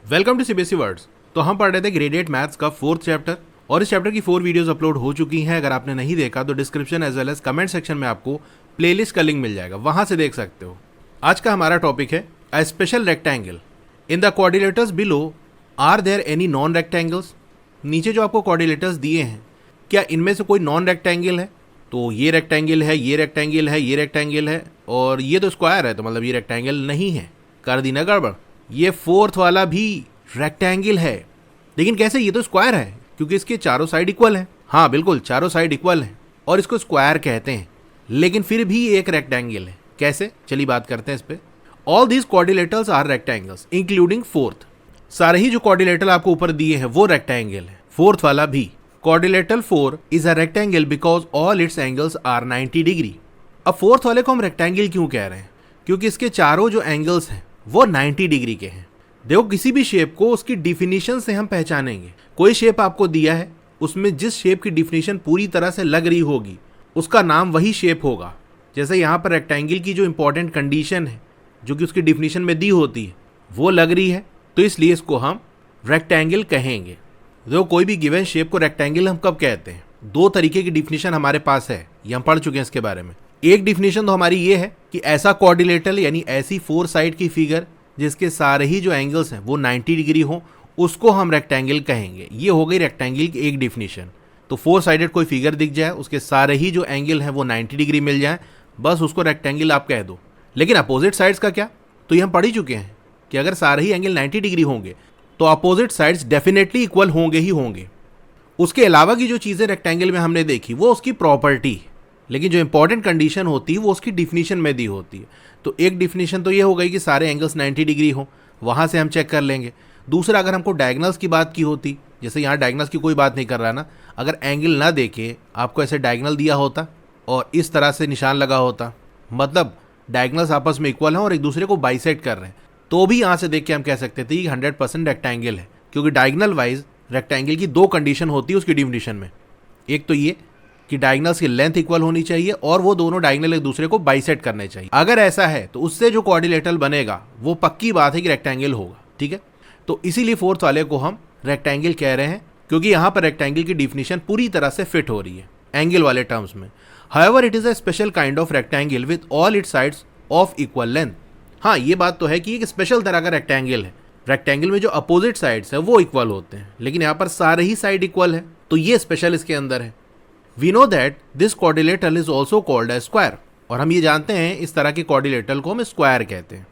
Welcome to CBSE words. तो हम पढ़ रहे थे ग्रेड 8 मैथ्स का 4th चैप्टर और इस चैप्टर की 4 वीडियोस अपलोड हो चुकी हैं। अगर आपने नहीं देखा तो description as well as comment section में आपको प्लेलिस्ट का लिंक मिल जाएगा, वहां से देख सकते हो। आज का हमारा टॉपिक है a special rectangle in the coordinators below are there any non rectangles. नीचे जो आपको कोऑर्डिनेटर्स दिए हैं, क्या इनमें से कोई नॉन रेक्टेंगल है? तो ये रेक्टेंगल है, ये रेक्टेंगल है, ये रेक्टेंगल है और ये तो स्क्वायर है, तो मतलब ये रेक्टेंगल नहीं है। कर दी ना गड़बड़। ये 4th वाला भी रेक्टेंगल है, लेकिन कैसे? ये तो स्क्वायर है क्योंकि इसके चारों साइड इक्वल है। हाँ बिल्कुल, चारों साइड इक्वल है और इसको स्क्वायर कहते हैं, लेकिन फिर भी एक रेक्टेंगल है। कैसे? चलिए बात करते हैं इस पे। All these coordinators are rectangles including 4th। सारे ही जो कोऑर्डिनेटर आपको ऊपर दिए हैं वो रेक्टेंगल है, 4th वाला भी। Coordinator 4 is a rectangle because all its angles are 90 degree. अब 4th वाले को हम रेक्टेंगल क्यों कह रहे हैं? क्योंकि इसके चारों जो एंगल्स हैं वो 90 डिग्री के हैं। देखो, किसी भी शेप को उसकी डिफिनीशन से हम पहचानेंगे। कोई शेप आपको दिया है, उसमें जिस शेप की डिफिनीशन पूरी तरह से लग रही होगी उसका नाम वही शेप होगा। जैसे यहाँ पर रेक्टेंगल की जो इंपॉर्टेंट कंडीशन है जो कि उसकी डिफिनीशन में दी होती है वो लग रही है, तो इसलिए इसको हम रेक्टेंगल कहेंगे। देखो, कोई भी गिवन शेप को रेक्टेंगल हम कब कहते हैं? दो तरीके की डिफिनीशन हमारे पास है, ये हम पढ़ चुके हैं इसके बारे में। एक डिफिनीशन तो हमारी ये है कि ऐसा कोऑर्डिनेटर यानी ऐसी 4 साइड की फिगर जिसके सारे ही जो एंगल्स हैं वो 90 डिग्री हो, उसको हम रेक्टेंगल कहेंगे। ये हो गई रेक्टेंगल की एक डिफिनीशन। तो 4 साइडेड कोई फिगर दिख जाए, उसके सारे ही जो एंगल हैं वो 90 डिग्री मिल जाए, बस उसको रेक्टेंगल आप कह दो। लेकिन अपोजिट साइड्स का क्या? तो ये हम पढ़ ही चुके हैं कि अगर सारे ही एंगल 90 डिग्री होंगे तो अपोजिट साइड्स डेफिनेटली इक्वल होंगे ही होंगे। उसके अलावा की जो चीज़ें रेक्टेंगल में हमने देखी वो उसकी प्रॉपर्टी, लेकिन जो इंपॉर्टेंट कंडीशन होती है वो उसकी डिफिनीशन में दी होती है। तो एक डिफिनीशन तो ये हो गई कि सारे एंगल्स 90 डिग्री हो, वहाँ से हम चेक कर लेंगे। दूसरा, अगर हमको डायगोनल्स की बात की होती, जैसे यहाँ डायगोनल्स की कोई बात नहीं कर रहा ना, अगर एंगल ना देके आपको ऐसे डायगोनल दिया होता और इस तरह से निशान लगा होता, मतलब डायगोनल्स आपस में इक्वल हैं और एक दूसरे को बाइसेक्ट कर रहे हैं, तो भी यहाँ से देख के हम कह सकते थे कि 100% रेक्टेंगल है। क्योंकि डायगोनल वाइज रेक्टेंगल की दो कंडीशन होती है उसकी डिफिनीशन में। एक तो ये कि डायगोनल्स की लेंथ इक्वल होनी चाहिए और वो दोनों डायगोनल एक दूसरे को बाइसेक्ट करने चाहिए। अगर ऐसा है तो उससे जो कोऑर्डिनेटर बनेगा वो पक्की बात है कि रेक्टेंगल होगा। ठीक है, तो इसीलिए 4th वाले को हम रेक्टेंगल कह रहे हैं, क्योंकि यहाँ पर रेक्टेंगल की डिफिनीशन पूरी तरह से फिट हो रही है एंगल वाले टर्म्स में। However it is a special kind of rectangle with all it's sides of equal length. हाँ, ये बात तो है कि एक स्पेशल तरह का रेक्टेंगल है। रेक्टेंगल में जो अपोजिट साइड्स है वो इक्वल होते हैं, लेकिन यहाँ पर सारे ही साइड इक्वल है, तो ये स्पेशल इसके अंदर है। We know that this coordinator is also called a square, और हम ये जानते हैं इस तरह के कोऑर्डिनेटर को हम स्क्वायर कहते हैं।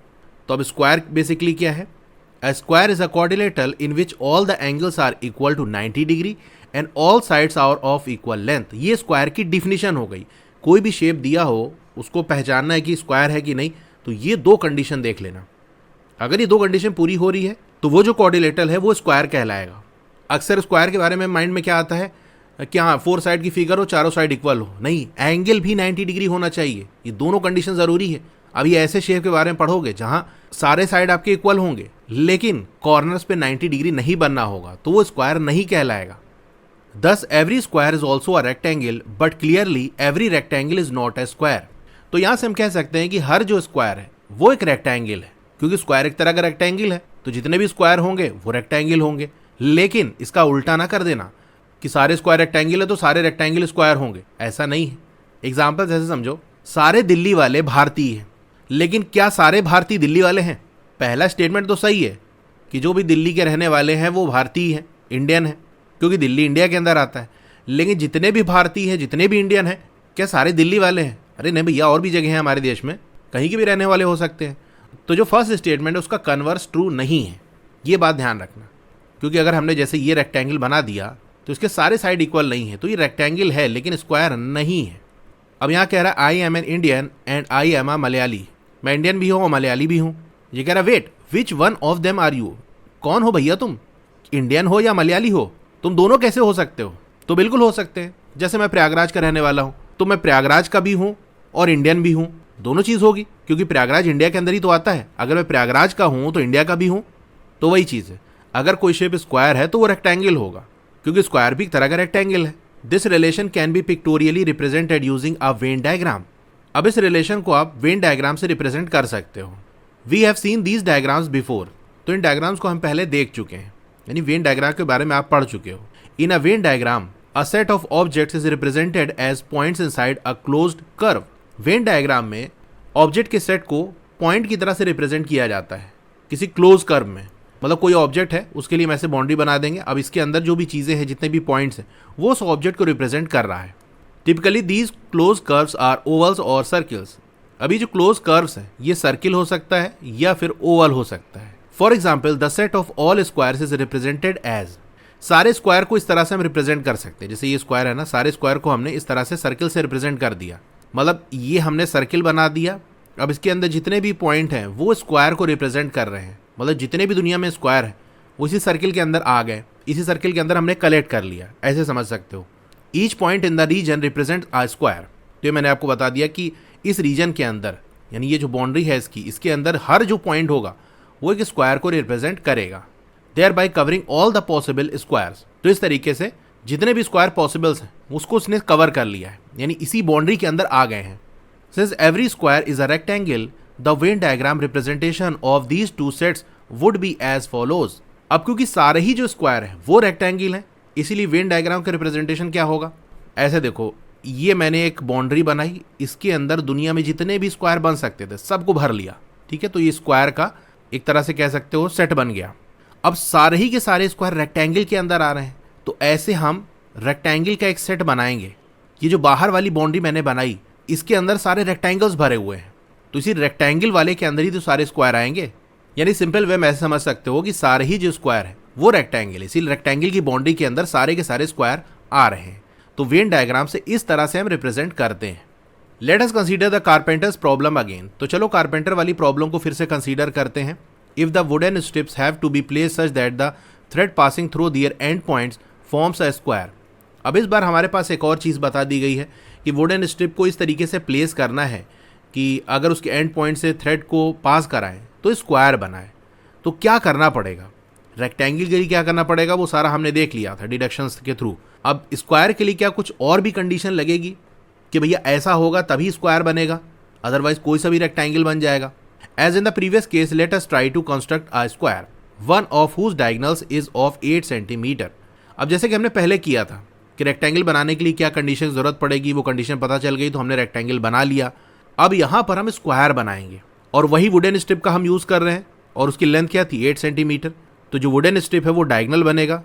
तो अब स्क्वायर बेसिकली क्या है? A square is a quadrilateral in which all the angles are equal to 90 degree and all sides are of equal length। ये स्क्वायर की डिफिनीशन हो गई। कोई भी शेप दिया हो उसको पहचानना है कि स्क्वायर है कि नहीं, तो ये दो कंडीशन देख लेना। अगर ये दो कंडीशन पूरी हो रही है तो वो जो कोऑर्डिनेटर है वो स्क्वायर कहलाएगा। अक्सर स्क्वायर के बारे में माइंड में क्या आता है कि हाँ 4 साइड की फिगर हो, चारों साइड इक्वल हो। नहीं, एंगल भी 90 डिग्री होना चाहिए। ये दोनों कंडीशन ज़रूरी है। अभी ऐसे शेप के बारे में पढ़ोगे जहाँ सारे साइड आपके इक्वल होंगे लेकिन कॉर्नर्स पे 90 डिग्री नहीं बनना होगा, तो वो स्क्वायर नहीं कहलाएगा। दस every square is also a rectangle but clearly every rectangle is not a square. तो यहाँ से हम कह सकते हैं कि हर जो स्क्वायर है वो एक रेक्टेंगल है, क्योंकि स्क्वायर एक तरह का रेक्टेंगल है, तो जितने भी स्क्वायर होंगे वो रेक्टेंगल होंगे। लेकिन इसका उल्टा ना कर देना कि सारे स्क्वायर रेक्टेंगल है तो सारे रेक्टेंगल स्क्वायर होंगे, ऐसा नहीं है। एग्जाम्पल जैसे समझो, सारे दिल्ली वाले भारतीय हैं, लेकिन क्या सारे भारतीय दिल्ली वाले हैं? पहला स्टेटमेंट तो सही है कि जो भी दिल्ली के रहने वाले हैं वो भारतीय हैं, इंडियन हैं, क्योंकि दिल्ली इंडिया के अंदर आता है। लेकिन जितने भी भारतीय हैं, जितने भी इंडियन हैं, क्या सारे दिल्ली वाले हैं? अरे नहीं भैया, और भी जगह हैं हमारे देश में, कहीं के भी रहने वाले हो सकते हैं। तो जो फर्स्ट स्टेटमेंट है उसका कन्वर्स ट्रू नहीं है, ये बात ध्यान रखना। क्योंकि अगर हमने जैसे ये रेक्टेंगल बना दिया तो इसके सारे साइड इक्वल नहीं है, तो ये रेक्टेंगल है लेकिन स्क्वायर नहीं है। अब यहाँ कह रहा है I am an Indian and I am a Malayali. मैं इंडियन भी हूँ और मलयाली भी हूँ। ये कह रहा wait, which one of them are you? कौन हो भैया तुम, इंडियन हो या मलयाली हो? तुम दोनों कैसे हो सकते हो? तो बिल्कुल हो सकते हैं। जैसे मैं प्रयागराज का रहने वाला हूँ तो मैं प्रयागराज का भी हूँ और इंडियन भी हूँ, दोनों चीज़ होगी, क्योंकि प्रयागराज इंडिया के अंदर ही तो आता है। अगर मैं प्रयागराज का हूँ तो इंडिया का भी हूँ, तो वही चीज़ है। अगर कोई शेप स्क्वायर है तो वो रेक्टेंगल होगा, क्योंकि स्क्वायर भी एक तरह का रेक्टेंगल है। This relation can be pictorially represented using a Venn diagram. अब इस रिलेशन को आप वेन डायग्राम से रिप्रेजेंट कर सकते हो। We have seen these diagrams before. तो इन डायग्राम्स को हम पहले देख चुके हैं, यानी वेन डायग्राम के बारे में आप पढ़ चुके हो। In a Venn diagram a set of objects is represented as points inside a closed curve. Venn diagram में ऑब्जेक्ट के सेट को पॉइंट की तरह से रिप्रेजेंट किया जाता है किसी क्लोज कर्व में। मतलब कोई ऑब्जेक्ट है, उसके लिए हम ऐसे बाउंड्री बना देंगे, अब इसके अंदर जो भी चीज़ें हैं, जितने भी पॉइंट्स हैं, वो उस ऑब्जेक्ट को रिप्रेजेंट कर रहा है। Typically these close curves are ovals और सर्किल्स। अभी जो क्लोज कर्व्स हैं ये सर्किल हो सकता है या फिर ओवल हो सकता है। For example the set of all squares is represented as. सारे स्क्वायर को इस तरह से हम रिप्रेजेंट कर सकते हैं, जैसे ये स्क्वायर है ना, सारे स्क्वायर को हमने इस तरह से सर्किल से रिप्रेजेंट कर दिया। मतलब ये हमने सर्किल बना दिया, अब इसके अंदर जितने भी पॉइंट हैं वो स्क्वायर को रिप्रेजेंट कर रहे हैं। मतलब जितने भी दुनिया में स्क्वायर है वो इसी सर्किल के अंदर आ गए, इसी सर्किल के अंदर हमने कलेक्ट कर लिया, ऐसे समझ सकते हो। Each point in the region represent a square. तो ये मैंने आपको बता दिया कि इस रीजन के अंदर, यानी ये जो बाउंड्री है इसके अंदर हर जो पॉइंट होगा वो एक स्क्वायर को रिप्रेजेंट करेगा, thereby covering all the possible squares. तो इस तरीके से जितने भी स्क्वायर पॉसिबल्स हैं उसको उसने कवर कर लिया है, यानी इसी बाउंड्री के अंदर आ गए हैं। Since every square is a rectangle, the Venn diagram representation of these two sets would be as follows. अब क्योंकि सारे ही जो स्क्वायर है वो रेक्टेंगल है, इसीलिए वेन डायग्राम का रिप्रेजेंटेशन क्या होगा, ऐसे देखो, ये मैंने एक बाउंड्री बनाई, इसके अंदर दुनिया में जितने भी स्क्वायर बन सकते थे सबको भर लिया, ठीक है। तो ये स्क्वायर का एक तरह से कह सकते हो सेट बन गया। अब सारे ही के सारे स्क्वायर रेक्टेंगल के अंदर आ रहे हैं, तो ऐसे हम रेक्टेंगल का एक सेट बनाएंगे। ये जो बाहर वाली बाउंड्री मैंने बनाई इसके अंदर सारे रेक्टेंगल्स भरे हुए हैं, तो इसी रेक्टेंगल वाले के अंदर ही तो सारे स्क्वायर आएंगे। यानी सिंपल वे में ऐसे समझ सकते हो कि सारे ही जो स्क्वायर है वो रेक्टेंगल है, इसीलिए रेक्टेंगल की बाउंड्री के अंदर सारे के सारे स्क्वायर आ रहे हैं। तो वेन डायग्राम से इस तरह से हम रिप्रेजेंट करते हैं। Let us consider the carpenters problem again. तो चलो कारपेंटर वाली प्रॉब्लम को फिर से कंसीडर करते हैं। If the wooden strips have to be placed such that the thread passing through their end points forms a square. अब इस बार हमारे पास एक और चीज़ बता दी गई है कि वुडन स्ट्रिप को इस तरीके से प्लेस करना है कि अगर उसके एंड पॉइंट से थ्रेड को पास कराएं तो स्क्वायर बनाए। तो क्या करना पड़ेगा, रेक्टेंगल के लिए क्या करना पड़ेगा वो सारा हमने देख लिया था डिडक्शंस के थ्रू। अब स्क्वायर के लिए क्या कुछ और भी कंडीशन लगेगी कि भैया ऐसा होगा तभी स्क्वायर बनेगा, अदरवाइज कोई सा भी रेक्टेंगल बन जाएगा। As in the previous case let us try to construct a square one of whose diagonals is of 8 centimetre. अब जैसे कि हमने पहले किया था कि रेक्टेंगल बनाने के लिए क्या कंडीशन की जरूरत पड़ेगी, वो कंडीशन पता चल गई तो हमने रेक्टेंगल बना लिया। अब यहाँ पर हम स्क्वायर बनाएंगे और वही वुडन स्ट्रिप का हम यूज़ कर रहे हैं और उसकी लेंथ क्या थी 8 सेंटीमीटर। तो जो वुडन स्ट्रिप है वो डायगोनल बनेगा,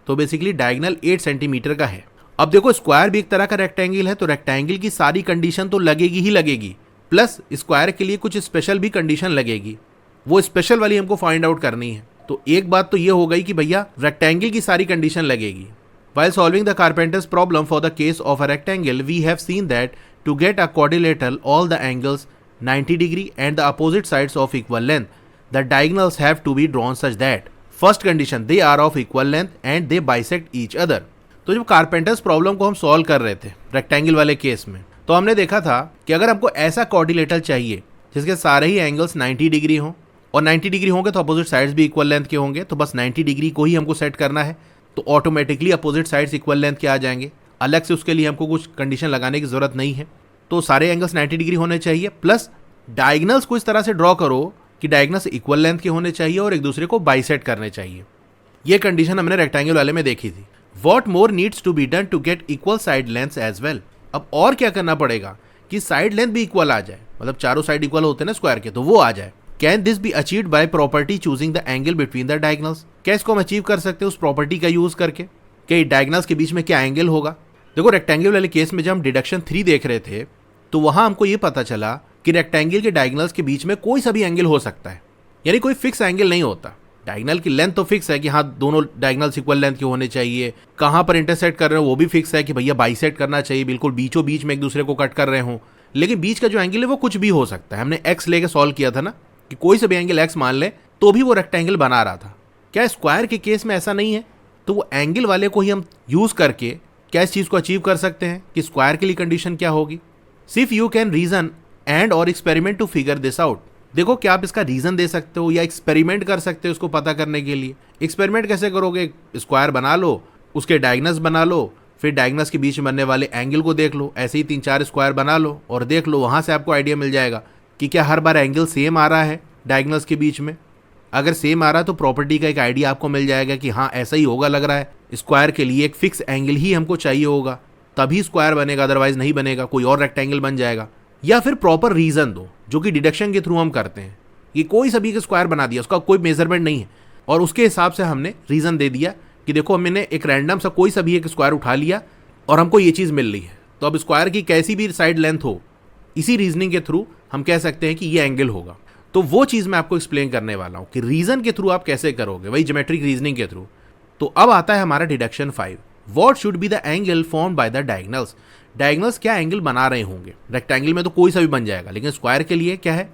तो बेसिकली डायगोनल 8 सेंटीमीटर का है। अब देखो स्क्वायर भी एक तरह का रेक्टेंगल है, तो रेक्टेंगल की सारी कंडीशन तो लगेगी ही लगेगी, प्लस स्क्वायर के लिए कुछ स्पेशल भी कंडीशन लगेगी, वो स्पेशल वाली हमको फाइंड आउट करनी है। तो एक बात तो ये हो गई कि भैया रेक्टेंगल की सारी कंडीशन लगेगी। While solving the carpenter's problem for the case of a rectangle, we have seen that to get a quadrilateral, all the angles 90 degree and the opposite sides of equal length, the diagonals have to be drawn such that first condition they are of equal length and they bisect each other. तो जब carpenters problem को हम solve कर रहे थे rectangle वाले case में, तो हमने देखा था कि अगर हमको ऐसा क्वाड्रिलेटरल चाहिए जिसके सारे ही एंगल्स 90 डिग्री हों, और 90 डिग्री होंगे तो अपोजिट साइड्स भी इक्वल लेंथ के होंगे, तो बस 90 डिग्री को ही हमको सेट करना है, तो automatically opposite sides equal length के आ जाएंगे। अलग से उसके लिए हमको कुछ कंडीशन लगाने की ज़रूरत नहीं है। तो सारे एंगल्स 90 डिग्री होने चाहिए, प्लस डायगोनल्स को इस तरह से ड्रॉ करो कि डायगोनल्स इक्वल लेंथ के होने चाहिए और एक दूसरे को बाइसेट करने चाहिए। ये कंडीशन हमने रेक्टेंगल वाले में देखी थी। What more needs to be done to get equal side lengths as well. अब और क्या करना पड़ेगा कि साइड लेंथ भी इक्वल आ जाए, मतलब चारों साइड इक्वल होते हैं ना स्क्वायर के, तो वो आ जाए। Can this be achieved by property choosing the angle between the diagonals. क्या इसको हम अचीव कर सकते हैं उस प्रॉपर्टी का यूज करके कि डायगोनल्स के बीच में क्या एंगल होगा। देखो रेक्टेंगल वाले केस में जब हम डिडक्शन 3 देख रहे थे तो वहां हमको ये पता चला कि रेक्टेंगल के डायगोनल्स के बीच में कोई सा भी एंगल हो सकता है, यानी कोई फिक्स एंगल नहीं होता। डायगोनल की लेंथ तो फिक्स है कि हाँ दोनों डायगोनल्स इक्वल लेंथ के होने चाहिए, कहाँ पर इंटरसेक्ट कर रहे हो वो भी फिक्स है कि भैया बाइसेक्ट करना चाहिए, बिल्कुल बीचों बीच में एक दूसरे को कट कर रहे हो। लेकिन बीच का जो एंगल है वो कुछ भी हो सकता है। हमने एक्स लेके सॉल्व किया था ना कि कोई सा भी एंगल एक्स मान ले तो भी वो रेक्टेंगल बना रहा था। क्या स्क्वायर के केस में ऐसा नहीं है? तो वो एंगल वाले को ही हम यूज करके क्या इस चीज को अचीव कर सकते हैं कि स्क्वायर के लिए कंडीशन क्या होगी। सिर्फ यू कैन रीजन एंड और experiment to figure this out. देखो क्या आप इसका रीजन दे सकते हो या एक्सपेरिमेंट कर सकते हो इसको पता करने के लिए। एक्सपेरिमेंट कैसे करोगे? स्क्वायर बना लो, उसके डायगोनल्स बना लो, फिर डायगोनल्स के बीच में बनने वाले एंगल को देख लो, ऐसे ही 3-4 स्क्वायर बना लो और देख लो, वहां से आपको आइडिया मिल जाएगा कि क्या हर बार एंगल सेम आ रहा है डायगोनल्स के बीच में। अगर सेम आ रहा है तो प्रॉपर्टी का एक आइडिया आपको मिल जाएगा कि हाँ ऐसा ही होगा लग रहा है, स्क्वायर के लिए एक फिक्स एंगल ही हमको चाहिए होगा तभी स्क्वायर बनेगा, अदरवाइज नहीं बनेगा, कोई और रेक्टेंगल बन जाएगा। या फिर प्रॉपर रीजन दो, जो कि डिडक्शन के थ्रू हम करते हैं कि कोई सभी का स्क्वायर बना दिया, उसका कोई मेजरमेंट नहीं है और उसके हिसाब से हमने रीजन दे दिया कि देखो मैंने एक रैंडम सा कोई सा भी एक स्क्वायर उठा लिया और हमको ये चीज़ मिल रही है, तो अब स्क्वायर की कैसी भी साइड लेंथ हो, इसी रीजनिंग के थ्रू हम कह सकते हैं कि ये एंगल होगा। तो वो चीज़ मैं आपको एक्सप्लेन करने वाला हूँ कि रीजन के थ्रू आप कैसे करोगे, वही ज्योमेट्रिक रीजनिंग के थ्रू। तो अब आता है हमारा deduction 5, what should be the angle form by the diagonals. Diagonals क्या एंगल बना रहे होंगे, रेक्टेंगल में तो कोई सा भी बन जाएगा, लेकिन स्क्वायर के लिए क्या है,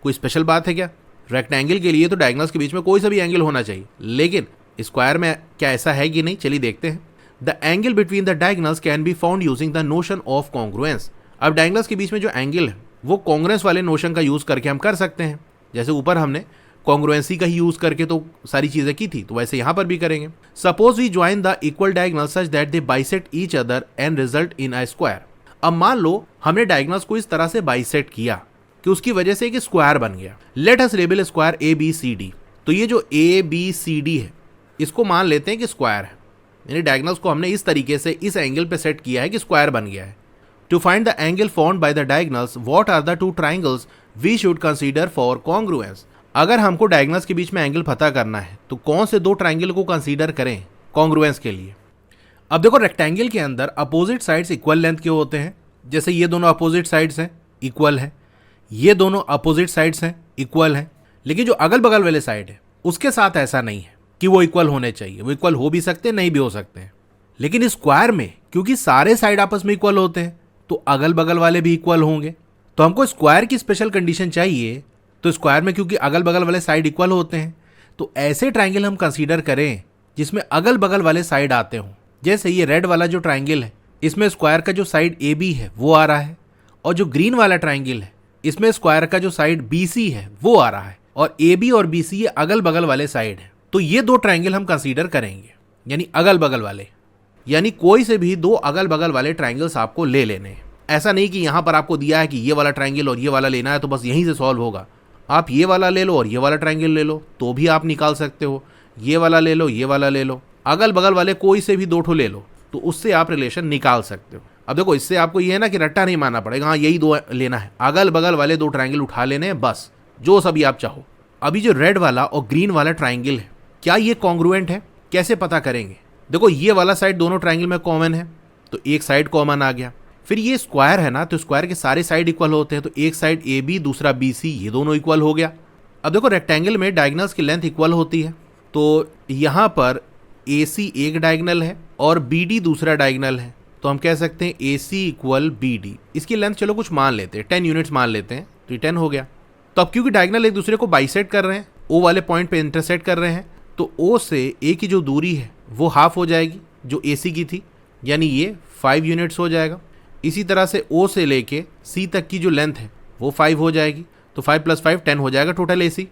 कोई स्पेशल बात है क्या? रेक्टेंगल के लिए तो डायगोनल्स के बीच में कोई सा भी एंगल होना चाहिए, लेकिन स्क्वायर में क्या ऐसा है कि नहीं, चलिए देखते हैं। The angle between the diagonals can be found using the notion of congruence. अब डायगोनल्स के बीच में जो एंगल है वो कॉन्ग्रुएंस वाले नोशन का यूज करके हम कर सकते हैं। जैसे ऊपर हमने कॉन्ग्रुएंसी का ही यूज करके तो सारी चीजें की थी, तो वैसे यहां पर भी करेंगे। Suppose we join the equal diagonals such that they bisect each other and result in a square. अब मान लो हमने डायगोनल्स को इस तरह से बाइसेक्ट किया कि उसकी वजह से एक स्क्वायर बन गया। Let us label square A B C D. तो ये जो ए बी सी डी है इसको मान लेते हैं कि स्क्वायर है, यानी डायगोनल्स को हमने इस तरीके से इस एंगल पे सेट किया है कि स्क्वायर बन गया है। To find the angle formed by the diagonals, what are the two triangles we should consider for congruence. अगर हमको डायगोनल्स के बीच में एंगल पता करना है तो कौन से दो ट्राइंगल को कंसीडर करें कॉन्ग्रुएंस के लिए। अब देखो रेक्टेंगल के अंदर अपोजिट साइड्स इक्वल लेंथ के होते हैं, जैसे ये दोनों अपोजिट साइड्स हैं इक्वल है, ये दोनों अपोजिट साइड्स हैं इक्वल है, लेकिन जो अगल बगल वाले साइड है उसके साथ ऐसा नहीं है कि वो इक्वल होने चाहिए। वो इक्वल हो भी सकते हैं, नहीं भी हो सकते हैं, लेकिन स्क्वायर में क्योंकि सारे साइड आपस में इक्वल होते हैं तो अगल बगल वाले भी इक्वल होंगे। तो हमको स्क्वायर की स्पेशल कंडीशन चाहिए, तो स्क्वायर में क्योंकि अगल बगल वाले साइड इक्वल होते हैं तो ऐसे ट्राइंगल हम कंसीडर करें जिसमें अगल बगल वाले साइड आते हों। जैसे ये रेड वाला जो ट्राइंगल है इसमें स्क्वायर का जो साइड ए बी है वो आ रहा है, और जो ग्रीन वाला ट्राइंगल है इसमें स्क्वायर का जो साइड बी सी है वो आ रहा है, और ए बी और बी सी ये अगल बगल वाले साइड है। तो ये दो ट्राइंगल हम कंसीडर करेंगे, यानी अगल बगल वाले, यानी कोई से भी दो अगल बगल वाले ट्राइंगल्स आपको ले लेने हैं। ऐसा नहीं कि यहां पर आपको दिया है कि ये वाला ट्राइंगल और ये वाला लेना है तो बस यहीं से सॉल्व होगा। आप ये वाला ले लो और ये वाला ट्राइंगल ले लो तो भी आप निकाल सकते हो, ये वाला ले लो, ये वाला ले लो, अगल बगल वाले कोई से भी दो ठो ले लो तो उससे आप रिलेशन निकाल सकते हो। अब देखो इससे आपको ये है ना कि रट्टा नहीं मानना पड़ेगा, हाँ यही दो लेना है, अगल बगल वाले दो ट्राइंगल उठा लेने हैं बस, जो सभी आप चाहो। अभी जो रेड वाला और ग्रीन वाला ट्राइंगल है क्या ये कॉन्ग्रुएंट है, कैसे पता करेंगे? देखो ये वाला साइड दोनों ट्राइंगल में कॉमन है तो एक साइड कॉमन आ गया। फिर ये स्क्वायर है ना, तो स्क्वायर के सारे साइड इक्वल होते हैं, तो एक साइड ए बी दूसरा बी सी, ये दोनों इक्वल हो गया। अब देखो रेक्टेंगल में डायगोनल्स की लेंथ इक्वल होती है, तो यहाँ पर ए सी एक डायगोनल है और बी डी दूसरा डायगोनल है, तो हम कह सकते हैं ए सी इक्वल बी डी। इसकी लेंथ चलो कुछ मान लेते हैं, 10 यूनिट्स मान लेते हैं, तो ये 10 हो गया। तो अब क्योंकि डायगोनल एक दूसरे को बाइसेक्ट कर रहे हैं, ओ वाले पॉइंट पे इंटरसेक्ट कर रहे हैं, तो ओ से ए की जो दूरी है वो हाफ हो जाएगी जो ए सी की थी, यानी ये 5 यूनिट्स हो जाएगा। इसी तरह से ओ से लेके सी तक की जो लेंथ है वो 5 हो जाएगी, तो 5 + 5 10 हो जाएगा टोटल ए सी।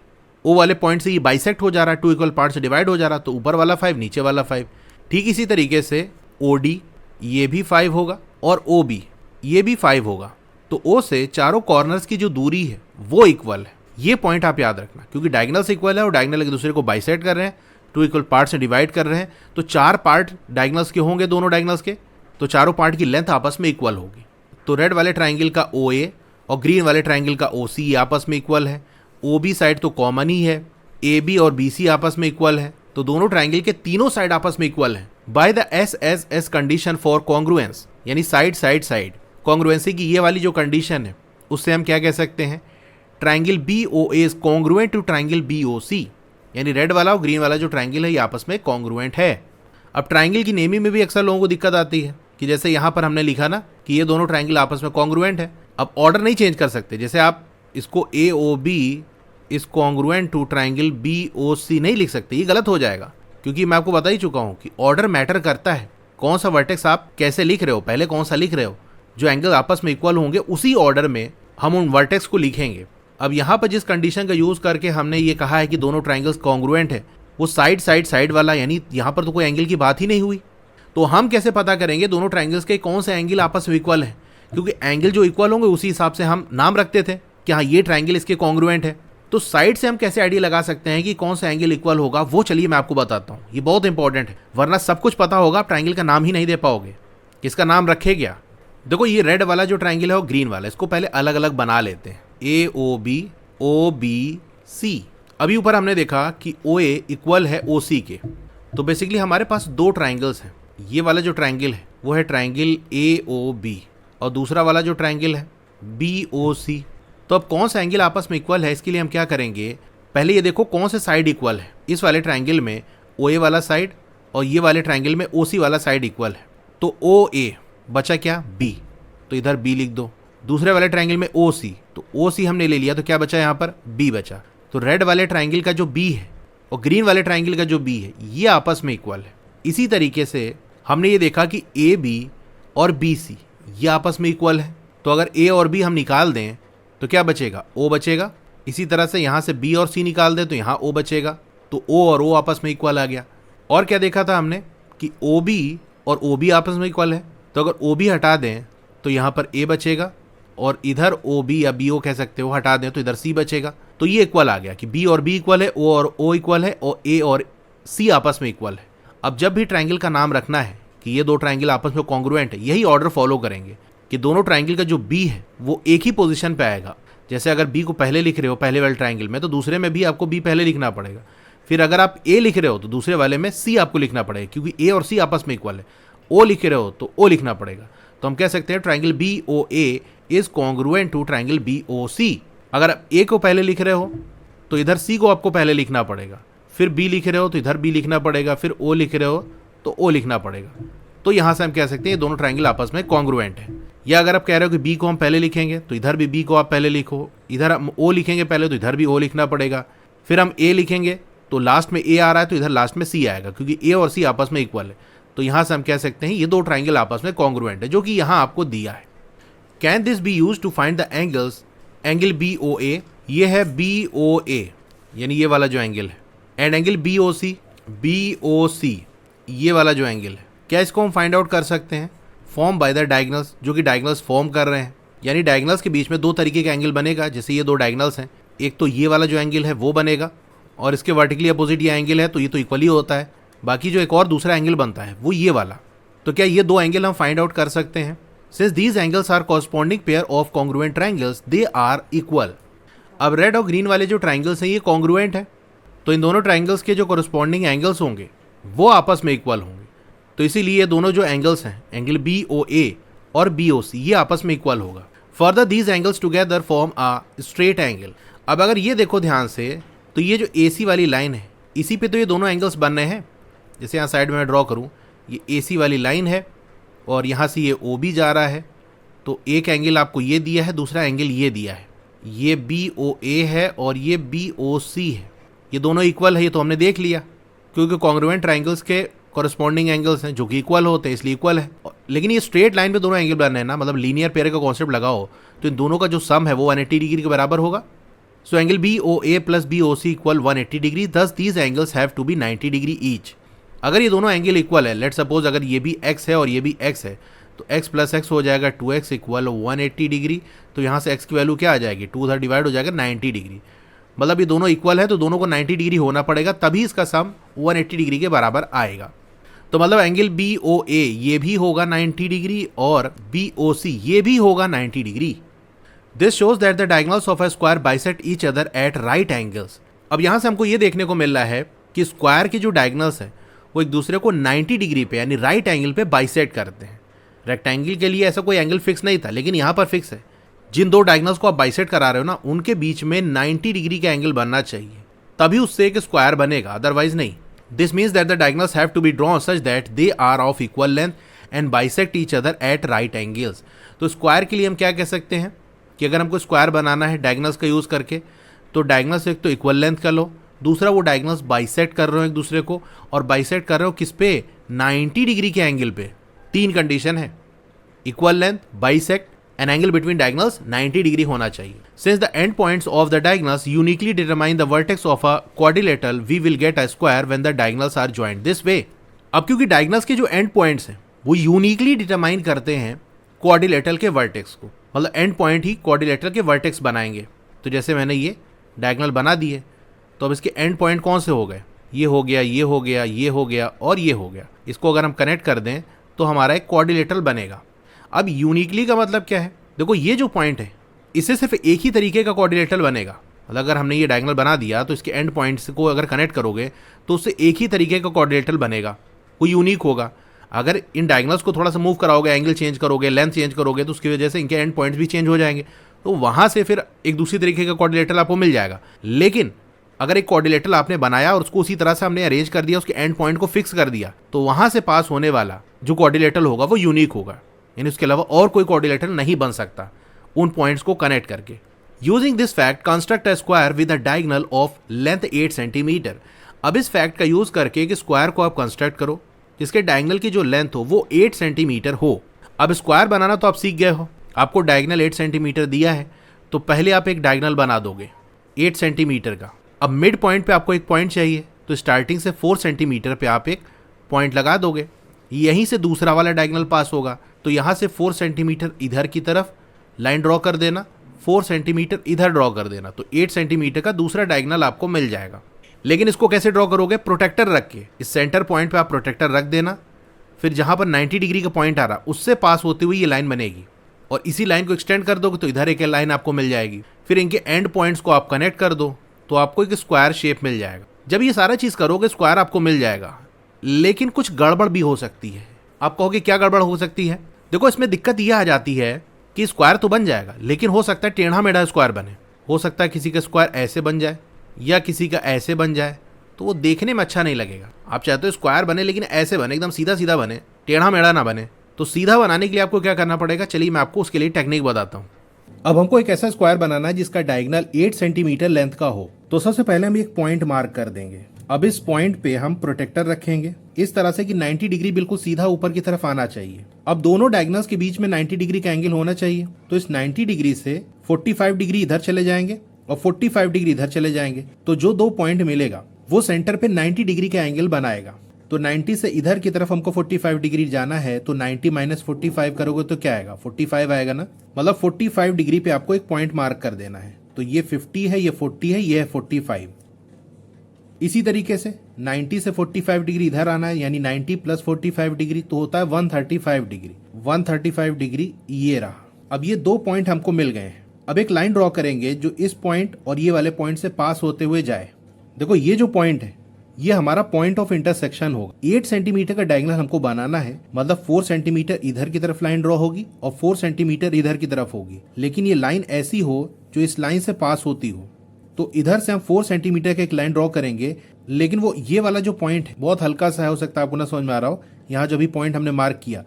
ओ वाले पॉइंट से ये बाइसेक्ट हो जा रहा है, 2 इक्वल पार्ट से डिवाइड हो जा रहा है, तो ऊपर वाला 5 नीचे वाला 5। ठीक इसी तरीके से ओ डी ये भी 5 होगा और ओ बी ये भी 5 होगा, तो ओ से चारों कॉर्नर्स की जो दूरी है वो इक्वल है। ये पॉइंट आप याद रखना, क्योंकि डायगोनल्स इक्वल है और डायगोनल एक दूसरे को बाइसेक्ट कर रहे हैं, 2 इक्वल पार्ट से डिवाइड कर रहे हैं, तो 4 पार्ट डायगोनल्स के होंगे दोनों डायगोनल्स के, तो चारों पार्ट की लेंथ आपस में इक्वल होगी। तो रेड वाले ट्राइंगल का ओ ए और ग्रीन वाले ट्राइंगल का ओ सी आपस में इक्वल है। ओ बी साइड तो कॉमन ही है, ए बी और बी सी आपस में इक्वल है, तो दोनों ट्राइंगल के तीनों साइड आपस में इक्वल है। By the S S S condition for congruence, यानी साइड साइड साइड कॉन्ग्रुएंसी की ये वाली जो कंडीशन है उससे हम क्या कह सकते हैं, triangle B O A is congruent to triangle B O C, यानी रेड वाला और ग्रीन वाला जो ट्राइंगल है ये आपस में कॉन्ग्रुएंट है। अब ट्राइंगल की नेमिंग में भी अक्सर लोगों को दिक्कत आती है कि जैसे यहाँ पर हमने लिखा ना कि ये दोनों ट्राइंगल आपस में कॉन्ग्रुएंट है, अब ऑर्डर नहीं चेंज कर सकते। जैसे आप इसको A O B is congruent to triangle B O C नहीं लिख सकते, ये गलत हो जाएगा, क्योंकि मैं आपको बता ही चुका हूँ कि ऑर्डर मैटर करता है। कौन सा वर्टेक्स आप कैसे लिख रहे हो, पहले कौन सा लिख रहे हो, जो एंगल आपस में इक्वल होंगे उसी ऑर्डर में हम उन वर्टेक्स को लिखेंगे। अब यहाँ पर जिस कंडीशन का यूज करके हमने ये कहा है कि दोनों ट्राइंगल्स कॉन्ग्रुएंट है, वो साइड साइड साइड वाला, यानी यहाँ पर तो कोई एंगल की बात ही नहीं हुई, तो हम कैसे पता करेंगे दोनों ट्राइंगल्स के कौन से एंगल आपस में इक्वल है? क्योंकि एंगल जो इक्वल होंगे उसी हिसाब से हम नाम रखते थे कि हाँ ये ट्राइंगल इसके कॉन्ग्रुएंट है। तो साइड से हम कैसे आइडिया लगा सकते हैं कि कौन सा एंगल इक्वल होगा, वो चलिए मैं आपको बताता हूँ। ये बहुत इंपॉर्टेंट है, वरना सब कुछ पता होगा आप ट्रायंगल का नाम ही नहीं दे पाओगे। किसका नाम रखे क्या? देखो ये रेड वाला जो ट्रायंगल है और ग्रीन वाला, इसको पहले अलग अलग बना लेते हैं। A O B, O B C. अभी ऊपर हमने देखा कि ओ ए इक्वल है ओ सी के, तो बेसिकली हमारे पास दो ट्रायंगल्स हैं। ये वाला जो ट्रायंगल है वो है ट्रायंगल ए ओ बी, और दूसरा वाला जो ट्रायंगल है बी ओ सी। तो अब कौन सा एंगल आपस में इक्वल है, इसके लिए हम क्या करेंगे, पहले ये देखो कौन से साइड इक्वल है। इस वाले ट्रायंगल में ओ ए वाला साइड और ये वाले ट्रायंगल में ओ सी वाला साइड इक्वल है, तो ओ ए बचा क्या, बी, तो इधर बी लिख दो। दूसरे वाले ट्रायंगल में ओ सी, तो ओ सी हमने ले लिया, तो क्या बचा यहाँ पर, बी बचा। तो रेड वाले ट्रायंगल का जो बी है और ग्रीन वाले ट्रायंगल का जो बी है ये आपस में इक्वल है। इसी तरीके से हमने ये देखा कि ए बी और बी सी ये आपस में इक्वल है, तो अगर ए और बी हम निकाल दें तो क्या बचेगा, ओ बचेगा। इसी तरह से यहाँ से बी और सी निकाल दें तो यहाँ ओ बचेगा, तो ओ और ओ आपस में इक्वल आ गया। और क्या देखा था हमने कि ओ बी और ओ बी आपस में इक्वल है, तो अगर ओ बी हटा दें तो यहाँ पर ए बचेगा, और इधर ओ बी या बी ओ कह सकते हो हटा दें तो इधर सी बचेगा। तो ये इक्वल आ गया कि बी और बी इक्वल है, ओ और ओ इक्वल है, और ए और सी आपस में इक्वल है। अब जब भी ट्रायंगल का नाम रखना है कि ये दो ट्रायंगल आपस में कॉन्ग्रुएंट है, यही ऑर्डर फॉलो करेंगे कि दोनों ट्रायंगल का जो बी है वो एक ही पोजीशन पे आएगा। जैसे अगर बी को पहले लिख रहे हो पहले वाले ट्रायंगल में, तो दूसरे में भी आपको बी पहले लिखना पड़ेगा। फिर अगर आप ए लिख रहे हो तो दूसरे वाले में सी आपको लिखना पड़ेगा, क्योंकि ए और सी आपस में इक्वल है। ओ लिख रहे हो तो ओ लिखना पड़ेगा। तो हम कह सकते हैं triangle B O A is congruent to triangle B O C. अगर आप ए को पहले लिख रहे हो तो इधर सी को आपको पहले लिखना पड़ेगा, फिर बी लिख रहे हो तो इधर बी लिखना पड़ेगा, फिर ओ लिख रहे हो तो ओ लिखना पड़ेगा। तो यहाँ से हम कह सकते हैं ये दोनों ट्रायंगल आपस में कॉन्ग्रुएंट है। या अगर आप कह रहे हो कि बी को हम पहले लिखेंगे तो इधर भी बी को आप पहले लिखो, इधर हम ओ लिखेंगे पहले तो इधर भी ओ लिखना पड़ेगा, फिर हम ए लिखेंगे तो लास्ट में ए आ रहा है तो इधर लास्ट में सी आएगा, क्योंकि ए और सी आपस में इक्वल है। तो यहाँ से हम कह सकते हैं ये दो ट्रायंगल आपस में कॉन्ग्रुएंट है, जो कि यहाँ आपको दिया है। Can this be use to find the angles, angle B O A, ये है बी ओ ए यानी ये वाला जो एंगल है, एंड एंगल बी ओ सी ये वाला जो एंगल है, क्या इसको हम फाइंड आउट कर सकते हैं, फॉर्म बाय द डायगनल्स, जो कि डायगनल्स फॉर्म कर रहे हैं। यानी डायगनल्स के बीच में दो तरीके का एंगल बनेगा। जैसे ये दो डायगनल्स हैं, एक तो ये वाला जो एंगल है वो बनेगा, और इसके वर्टिकली अपोजिट ये एंगल है, तो ये तो इक्वली होता है। बाकी जो एक और दूसरा एंगल बनता है वो ये वाला। तो क्या ये दो एंगल हम फाइंड आउट कर सकते हैं? Since these angles are corresponding pair of congruent triangles, they are equal. अब रेड और ग्रीन वाले जो ट्रायंगल्स हैं ये कॉन्ग्रुएंट है, तो इन दोनों ट्रायंगल्स के जो कॉरस्पॉन्डिंग एंगल्स होंगे वो आपस में इक्वल होंगे। तो इसीलिए दोनों जो एंगल्स हैं, एंगल बी ओ ए और बी ओ सी, ये आपस में इक्वल होगा। Further these angles together form uh straight angle. अब अगर ये देखो ध्यान से, तो ये जो ए सी वाली लाइन है इसी पे तो ये दोनों एंगल्स बन रहे हैं। जैसे यहाँ साइड में मैं ड्रॉ करूँ, ये ए सी वाली लाइन है और यहाँ से ये ओ बी जा रहा है, तो एक एंगल आपको ये दिया है, दूसरा एंगल ये दिया है। ये बी ओ ए है और ये बी ओ सी है, ये दोनों इक्वल है, ये तो हमने देख लिया, क्योंकि कॉन्ग्रुएंट ट्रायंगल्स के कॉरस्पॉन्डिंग एंगल्स हैं जो कि इक्वल होते हैं, इसलिए इक्वल है। लेकिन ये स्ट्रेट लाइन पे दोनों एंगल बन रहे हैं ना, मतलब लीनियर पेयर का कॉन्सेप्ट लगाओ तो इन दोनों का जो सम है वो 180 डिग्री के बराबर होगा। So angle B O A plus B O C equal 180 degree, thus these angles have to be 90 degree each. अगर ये दोनों एंगल इक्वल है, लेट सपोज अगर ये भी x है और ये भी x है, तो x प्लस एक्स हो जाएगा 2x इक्वल 180 डिग्री। तो यहाँ से x की वैल्यू क्या आ जाएगी, 2 उधर डिवाइड हो जाएगा 90 डिग्री। मतलब ये दोनों इक्वल है तो दोनों को 90 डिग्री होना पड़ेगा, तभी इसका सम 180 डिग्री के बराबर आएगा। तो मतलब एंगल बी ओ ए ये भी होगा 90 डिग्री और बी ओ सी ये भी होगा 90 degree. This shows that the diagonals of a square bisect each other at right angles. अब यहाँ से हमको ये देखने को मिल रहा है कि स्क्वायर के जो डायगोनल्स हैं वो एक दूसरे को 90 डिग्री पे यानी राइट एंगल पे बाइसेक्ट करते हैं। रेक्टेंगल के लिए ऐसा कोई एंगल फिक्स नहीं था, लेकिन यहाँ पर फिक्स है। जिन दो डायगोनल्स को आप बाइसेक्ट करा रहे हो ना, उनके बीच में 90 डिग्री का एंगल बनना चाहिए, तभी उससे एक स्क्वायर बनेगा, अदरवाइज नहीं। This means that the diagonals have to be drawn such that they are of equal length and bisect each other at right angles. तो स्क्वायर के लिए हम क्या कह सकते हैं कि अगर हमको स्क्वायर बनाना है डायगोनल्स का यूज़ करके, तो डायगोनल्स एक तो इक्वल लेंथ का लो, दूसरा वो डायगोनल्स बाइसेक्ट कर रहे हो एक दूसरे को, और बाइसेक्ट कर रहे हो किस पे, 90 डिग्री के एंगल पे। तीन कंडीशन है, equal length, bisect and angle between diagonals 90 degree होना चाहिए। Since the end points of the diagonals uniquely determine the vertex of a quadrilateral, we will get a square when the diagonals are joined this way. अब क्योंकि diagonals के जो and points हैं वो uniquely determine करते हैं quadrilateral के vertex को, मतलब एंड पॉइंट ही क्वाड्रिलेटरल के वर्टेक्स बनाएंगे। तो जैसे मैंने ये डायगोनल बना दिए, तो अब इसके एंड पॉइंट कौन से हो गए, ये हो गया, ये हो गया, ये हो गया और ये हो गया। इसको अगर हम कनेक्ट कर दें तो हमारा एक क्वाड्रिलेटरल बनेगा। अब यूनिकली का मतलब क्या है, देखो ये जो पॉइंट है इससे सिर्फ एक ही तरीके का क्वाड्रिलेटरल बनेगा। मतलब अगर हमने ये डायगोनल बना दिया तो इसके एंड पॉइंट्स को अगर कनेक्ट करोगे तो उससे एक ही तरीके का क्वाड्रिलेटरल बनेगा, वो यूनिक होगा। अगर इन डायगोनल्स को थोड़ा सा मूव कराओगे, एंगल चेंज करोगे, लेंथ चेंज करोगे, तो उसकी वजह से इनके एंड पॉइंट्स भी चेंज हो जाएंगे, तो वहाँ से फिर एक दूसरी तरीके का क्वाड्रिलेटरल आपको मिल जाएगा। लेकिन अगर एक क्वाड्रिलेटरल आपने बनाया और उसको उसी तरह से हमने अरेंज कर दिया, उसके एंड पॉइंट को फिक्स कर दिया, तो वहाँ से पास होने वाला जो क्वाड्रिलेटरल होगा वो यूनिक होगा, यानी उसके अलावा और कोई क्वाड्रिलेटरल नहीं बन सकता उन पॉइंट्स को कनेक्ट करके। Using this fact construct a square with a diagonal of length 8 centimetre. अब इस फैक्ट का यूज करके एक स्क्वायर को आप कंस्ट्रक्ट करो जिसके डायगोनल की जो लेंथ हो वो 8 सेंटीमीटर हो। अब स्क्वायर बनाना तो आप सीख गए हो, आपको डायगोनल 8 सेंटीमीटर दिया है, तो पहले आप एक डायगोनल बना दोगे 8 सेंटीमीटर का। अब मिड पॉइंट पे आपको एक पॉइंट चाहिए, तो स्टार्टिंग से 4 सेंटीमीटर पे आप एक पॉइंट लगा दोगे, यहीं से दूसरा वाला डायगोनल पास होगा, तो यहाँ से 4 सेंटीमीटर इधर की तरफ लाइन ड्रॉ कर देना, 4 सेंटीमीटर इधर ड्रॉ कर देना, तो 8 सेंटीमीटर का दूसरा डायगोनल आपको मिल जाएगा। लेकिन इसको कैसे ड्रॉ करोगे, प्रोटेक्टर रख के। इस सेंटर पॉइंट पे आप प्रोटेक्टर रख देना, फिर जहाँ पर 90 डिग्री का पॉइंट आ रहा उससे पास होते हुए ये लाइन बनेगी, और इसी लाइन को एक्सटेंड कर दोगे तो इधर एक लाइन आपको मिल जाएगी। फिर इनके एंड पॉइंट्स को आप कनेक्ट कर दो तो आपको एक स्क्वायर शेप मिल जाएगा। जब ये सारा चीज़ करोगे स्क्वायर आपको मिल जाएगा, लेकिन कुछ गड़बड़ भी हो सकती है। आप कहोगे क्या गड़बड़ हो सकती है, देखो इसमें दिक्कत ये आ जाती है कि स्क्वायर तो बन जाएगा, लेकिन हो सकता है टेढ़ा मेढ़ा स्क्वायर बने, हो सकता है किसी का स्क्वायर ऐसे बन जाए या किसी का ऐसे बन जाए, तो वो देखने में अच्छा नहीं लगेगा। आप चाहते हो स्क्वायर बने लेकिन ऐसे बने, एकदम सीधा सीधा बने, टेढ़ा मेढ़ा ना बने। तो सीधा बनाने के लिए आपको क्या करना पड़ेगा, चलिए मैं आपको उसके लिए टेक्निक बताता हूँ। अब हमको एक ऐसा स्क्वायर बनाना है जिसका डायगोनल 8 सेंटीमीटर लेंथ का हो। तो सबसे पहले हम एक पॉइंट मार्क कर देंगे। अब इस पॉइंट पे हम प्रोटेक्टर रखेंगे इस तरह से कि 90 डिग्री बिल्कुल सीधा ऊपर की तरफ आना चाहिए। अब दोनों डायगोनल्स के बीच में 90 डिग्री का एंगल होना चाहिए, तो इस 90 डिग्री से 45 डिग्री इधर चले जाएंगे और 45 डिग्री इधर चले जाएंगे, तो जो दो पॉइंट मिलेगा वो सेंटर पे 90 डिग्री का एंगल बनाएगा। तो 90 से इधर की तरफ हमको 45 डिग्री जाना है, तो 90 माइनस 45 करोगे तो क्या आएगा, 45 आएगा ना। मतलब 45 डिग्री पे आपको एक पॉइंट मार्क कर देना है। तो ये 50 है, ये 40 है, ये है 45। इसी तरीके से 90 से 45 डिग्री इधर आना है, यानी 90 प्लस 45 डिग्री तो होता है 135 डिग्री। 135 डिग्री ये रहा। अब ये दो पॉइंट हमको मिल गए हैं। अब एक लाइन ड्रॉ करेंगे जो इस पॉइंट और ये वाले पॉइंट से पास होते हुए जाए। देखो ये जो पॉइंट है ये हमारा पॉइंट ऑफ इंटरसेक्शन होगा। 8 सेंटीमीटर का डायगोनल हमको बनाना है, मतलब 4 सेंटीमीटर इधर की तरफ लाइन ड्रॉ होगी और 4 सेंटीमीटर इधर की तरफ होगी, लेकिन ये लाइन ऐसी हो जो इस लाइन से पास होती हो। तो इधर से हम 4 सेंटीमीटर का एक लाइन ड्रॉ करेंगे, लेकिन वो ये वाला जो पॉइंट है बहुत हल्का सा है, हो सकता है आपको ना समझ में आ रहा हो। यहाँ जो भी पॉइंट हमने मार्क किया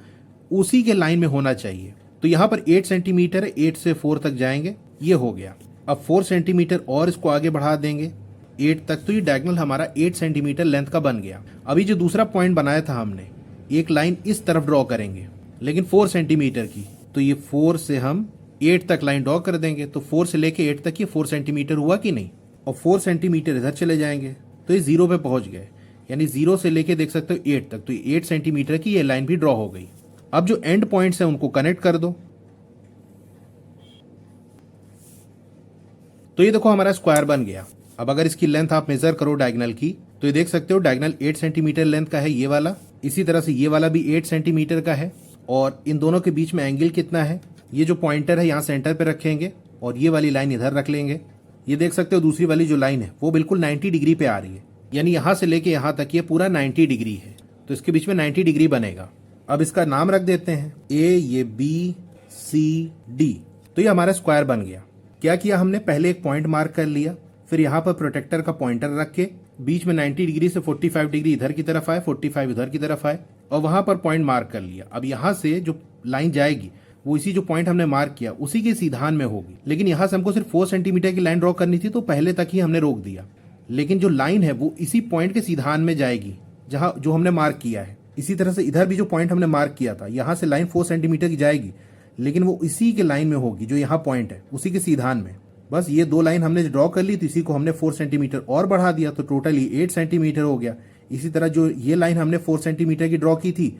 उसी के लाइन में होना चाहिए। तो यहाँ पर 8 सेंटीमीटर है, 8 से 4 तक जाएंगे, ये हो गया। अब 4 सेंटीमीटर और इसको आगे बढ़ा देंगे 8 तक, तो ये डायगोनल हमारा 8 सेंटीमीटर लेंथ का बन गया। अभी जो दूसरा पॉइंट बनाया था हमने, एक लाइन इस तरफ ड्रॉ करेंगे लेकिन 4 सेंटीमीटर की, तो ये 4 से हम 8 तक लाइन ड्रॉ कर देंगे। तो 4 से लेके 8 तक ये 4 सेंटीमीटर हुआ कि नहीं, और 4 सेंटीमीटर इधर चले जाएंगे तो ये 0 पे पहुंच गए, यानी 0 से लेके देख सकते हो 8 तक, तो ये 8 सेंटीमीटर की ये लाइन भी ड्रॉ हो गई। अब जो एंड पॉइंट्स हैं उनको कनेक्ट कर दो, तो ये देखो हमारा स्क्वायर बन गया। अब अगर इसकी लेंथ आप मेजर करो डायगोनल की, तो ये देख सकते हो डायगोनल 8 सेंटीमीटर लेंथ का है ये वाला, इसी तरह से ये वाला भी 8 सेंटीमीटर का है, और इन दोनों के बीच में एंगल कितना है, ये जो पॉइंटर है यहाँ सेंटर पे रखेंगे और ये वाली लाइन इधर रख लेंगे। ये देख सकते हो दूसरी वाली जो लाइन है वो बिल्कुल 90 डिग्री पे आ रही है, यानी यहाँ से लेके यहाँ तक ये पूरा 90 डिग्री है, तो इसके बीच में 90 डिग्री बनेगा। अब इसका नाम रख देते हैं ए, ये बी, सी, डी, तो ये हमारा स्क्वायर बन गया। क्या किया हमने, पहले एक पॉइंट मार्क कर लिया, फिर यहाँ पर प्रोटेक्टर का पॉइंटर रख के बीच में 90 डिग्री से 45 डिग्री इधर की तरफ आए, 45 इधर की तरफ आए, और वहां पर पॉइंट मार्क कर लिया। अब यहाँ से जो लाइन जाएगी वो इसी जो पॉइंट हमने मार्क किया उसी के सीधान में होगी, लेकिन यहाँ से हमको सिर्फ 4 सेंटीमीटर की लाइन ड्रॉ करनी थी, तो पहले तक ही हमने रोक दिया। लेकिन जो लाइन है वो इसी पॉइंट के सीधान में जाएगी जहाँ जो हमने मार्क किया है। इसी तरह से इधर भी जो पॉइंट हमने मार्क किया था, यहाँ से लाइन 4 सेंटीमीटर की जाएगी, लेकिन वो इसी के लाइन में होगी जो यहाँ पॉइंट है उसी के सीधान में। बस ये दो लाइन हमने ड्रॉ कर ली, तो इसी को हमने 4 सेंटीमीटर और बढ़ा दिया, तो टोटल ये 8 सेंटीमीटर हो गया। इसी तरह जो ये लाइन हमने 4 सेंटीमीटर की ड्रॉ की थी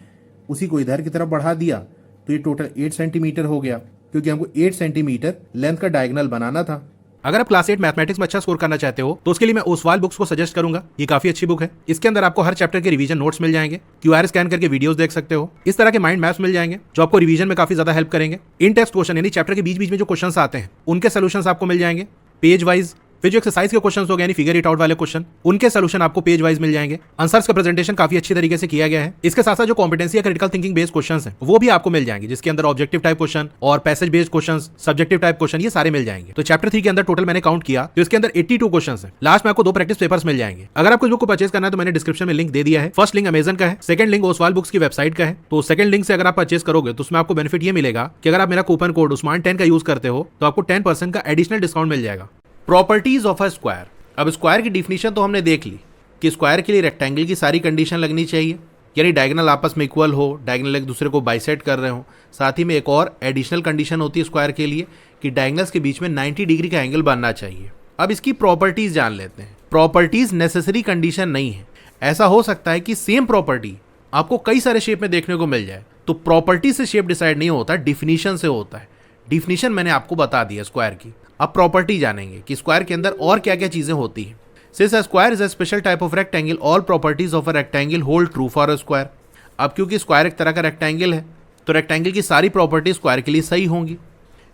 उसी को इधर की तरफ बढ़ा दिया, तो ये टोटल 8 सेंटीमीटर हो गया, क्योंकि हमको 8 सेंटीमीटर लेंथ का डायगोनल बनाना था। अगर आप क्लास 8 मैथमेटिक्स में अच्छा स्कोर करना चाहते हो तो उसके लिए मैं ओसवाल बुक्स को सजेस्ट करूंगा। ये काफी अच्छी बुक है। इसके अंदर आपको हर चैप्टर के रिवीजन नोट्स मिल जाएंगे, QR स्कैन करके वीडियोस देख सकते हो। इस तरह के माइंड मैप्स मिल जाएंगे जो आपको रिवीजन में काफी ज्यादा हेल्प करेंगे। इन टेक्स्ट क्वेश्चन यानी चैप्टर के बीच बीच में जो क्वेश्चन आते हैं उनके सोल्यूशन आपको मिल जाएंगे पेज वाइज। फिर जो एक्सरसाइज के क्वेश्चन हो गए यानी फिगर इट आउट वाले क्वेश्चन, उनके सोल्यूशन आपको पेज वाइज मिल जाएंगे। आंसर्स का प्रेजेंटेशन काफी अच्छी तरीके से किया गया है। इसके साथ साथ जो कॉम्पिटेंसी या क्रिटिकल थिंकिंग बेस्ड क्वेश्चंस हैं वो भी आपको मिल जाएंगे, जिसके अंदर ऑब्जेक्टिव टाइप क्वेश्चन और passage based question, subjective type question, ये सारे मिल जाएंगे। तो चैप्टर 3 के अंदर टोटल मैंने काउंट किया तो इसके अंदर 82 क्वेश्चन है। लास्ट में आपको 2 प्रैक्टिस पेपर्स मिल जाएंगे। अगर आपको इस बुक को परचेज करना है तो मैंने डिस्क्रिप्शन में लिंक दे दिया है। फर्स्ट लिंक अमेजन का है, सेकंड लिंक ओसवाल बुक्स की वेबसाइट का है। तो सेकंड लिंक से अगर आप परचेज करोगे तो उसमें आपको बेनिफिट ये मिलेगा कि अगर आप मेरा कूपन कोड उस्मान 10 का यूज करते हो तो आपको 10% का एडिशनल डिस्काउंट मिल जाएगा। Properties of a square. अब स्क्वायर की डिफिनीशन तो हमने देख ली कि स्क्वायर के लिए रेक्टेंगल की सारी कंडीशन लगनी चाहिए, यानी डायगोनल आपस में इक्वल हो, डायगोनल एक दूसरे को बाइसेक्ट कर रहे हो। साथ ही में एक और एडिशनल कंडीशन होती है स्क्वायर के लिए कि डायगोनल्स के बीच में 90 डिग्री का एंगल बनना चाहिए। अब इसकी प्रॉपर्टीज जान लेते हैं। प्रॉपर्टीज नेसेसरी कंडीशन नहीं है। ऐसा हो सकता है कि सेम प्रॉपर्टी आपको कई सारे शेप में देखने को मिल जाए। तो प्रॉपर्टी से शेप डिसाइड नहीं होता, डिफिनीशन से होता है। डिफिनीशन मैंने आपको बता दिया स्क्वायर की। अब प्रॉपर्टी जानेंगे कि स्क्वायर के अंदर और क्या क्या चीजें होती हैं। Since a square is a special type of rectangle, all properties of a rectangle hold true for a square. अब क्योंकि स्क्वायर एक तरह का रेक्टेंगल है तो रेक्टेंगल की सारी प्रॉपर्टी स्क्वायर के लिए सही होंगी।